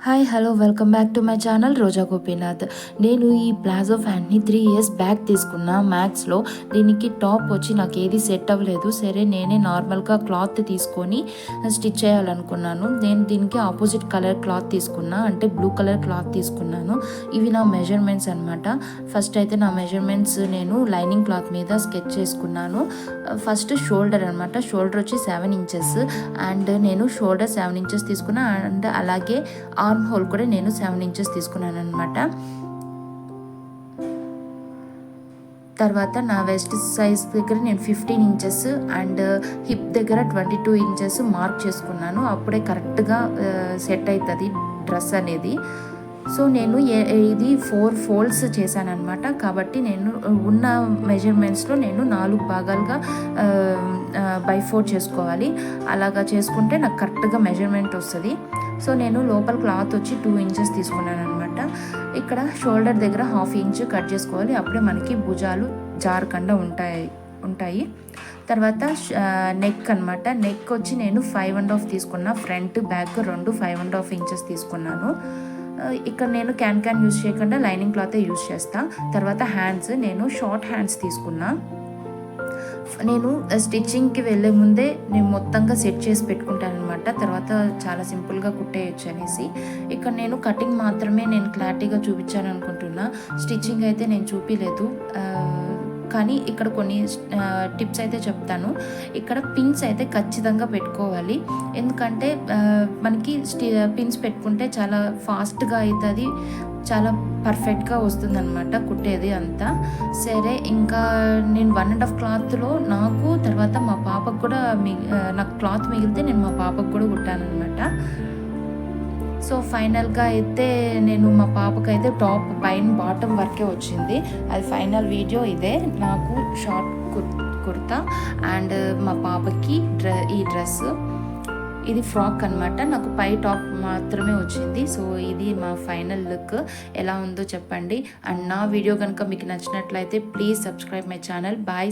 Hi hello welcome back to my channel Roja Gopinath. నేను ఈ palazzo ప్యాంట్ని 3 years back తీసుకున్నా మ్యాక్స్లో. దీనికి టాప్ వచ్చి నాకు ఏది సెట్ అవ్వలేదు. సరే నేనే నార్మల్గా క్లాత్ తీసుకొని స్టిచ్ చేయాలనుకున్నాను. నేను దీనికి ఆపోజిట్ కలర్ క్లాత్ తీసుకున్నా, అంటే బ్లూ కలర్ క్లాత్ తీసుకున్నాను. ఇవి నా మెజర్మెంట్స్ అనమాట. ఫస్ట్ అయితే నా మెజర్మెంట్స్ నేను లైనింగ్ క్లాత్ మీద స్కెచ్ చేసుకున్నాను. ఫస్ట్ షోల్డర్ అనమాట. షోల్డర్ వచ్చి 7 ఇంచెస్ అండ్ నేను షోల్డర్ 7 ఇంచెస్ తీసుకున్నా. అండ్ అలాగే ఆర్మ్ హోల్ కూడా నేను 7 ఇంచెస్ తీసుకున్నాను అనమాట. తర్వాత నా వెస్ట్ సైజ్ దగ్గర నేను 15 ఇంచెస్ అండ్ హిప్ దగ్గర 22 ఇంచెస్ మార్క్ చేసుకున్నాను. అప్పుడే కరెక్ట్గా సెట్ అవుతుంది డ్రెస్ అనేది. సో నేను ఇది 4 ఫోల్డ్స్ చేశాను అనమాట. కాబట్టి నేను ఉన్న మెజర్మెంట్స్లో నేను 4 భాగాలుగా బైఫోర్ చేసుకోవాలి. అలాగా చేసుకుంటే నాకు కరెక్ట్గా మెజర్మెంట్ వస్తుంది. సో నేను లోపల క్లాత్ వచ్చి 2 ఇంచెస్ తీసుకున్నాను అనమాట. ఇక్కడ షోల్డర్ దగ్గర 1/2 ఇంచ్ కట్ చేసుకోవాలి. అప్పుడే మనకి భుజాలు జారకుండా ఉంటాయి. తర్వాత నెక్ అనమాట. నెక్ వచ్చి నేను 5.5 తీసుకున్నా. ఫ్రంట్ బ్యాక్ రెండు 5.5 ఇంచెస్ తీసుకున్నాను. ఇక్కడ నేను క్యాన్ యూజ్ చేయకుండా లైనింగ్ క్లాతే యూజ్ చేస్తా. తర్వాత హ్యాండ్స్ నేను షార్ట్ హ్యాండ్స్ తీసుకున్నా. నేను స్టిచ్చింగ్కి వెళ్ళే ముందే నేను మొత్తంగా సెట్ చేసి పెట్టుకుంటాను అనమాట. తర్వాత చాలా సింపుల్గా కుట్టేయచ్చు అనేసి. ఇక్కడ నేను కటింగ్ మాత్రమే నేను క్లారిటీగా చూపించాను అనుకుంటున్నా. స్టిచ్చింగ్ అయితే నేను చూపించలేదు. కానీ ఇక్కడ కొన్ని టిప్స్ అయితే చెప్తాను. ఇక్కడ పిన్స్ అయితే ఖచ్చితంగా పెట్టుకోవాలి. ఎందుకంటే మనకి పిన్స్ పెట్టుకుంటే చాలా ఫాస్ట్గా అవుతుంది, చాలా పర్ఫెక్ట్గా వస్తుందన్నమాట కుట్టేది అంతా. సరే ఇంకా నేను 1.5 క్లాత్లో నాకు తర్వాత మా పాపకు కూడా నాకు క్లాత్ మిగిలితే నేను మా పాపకు కూడా కుట్టానమాట. సో ఫైనల్గా అయితే నేను మా పాపకైతే టాప్ పైన బాటమ్ వరకే వచ్చింది. అది ఫైనల్ వీడియో ఇదే. నాకు షార్ట్ కుర్తా అండ్ మా పాపకి ఈ డ్రెస్, ఇది ఫ్రాక్ అనమాట. నాకు పై టాప్ మాత్రమే వచ్చింది. సో ఇది మా ఫైనల్ లుక్. ఎలా ఉందో చెప్పండి. అండ్ నా వీడియో కనుక మీకు నచ్చినట్లయితే please subscribe my channel. Bye.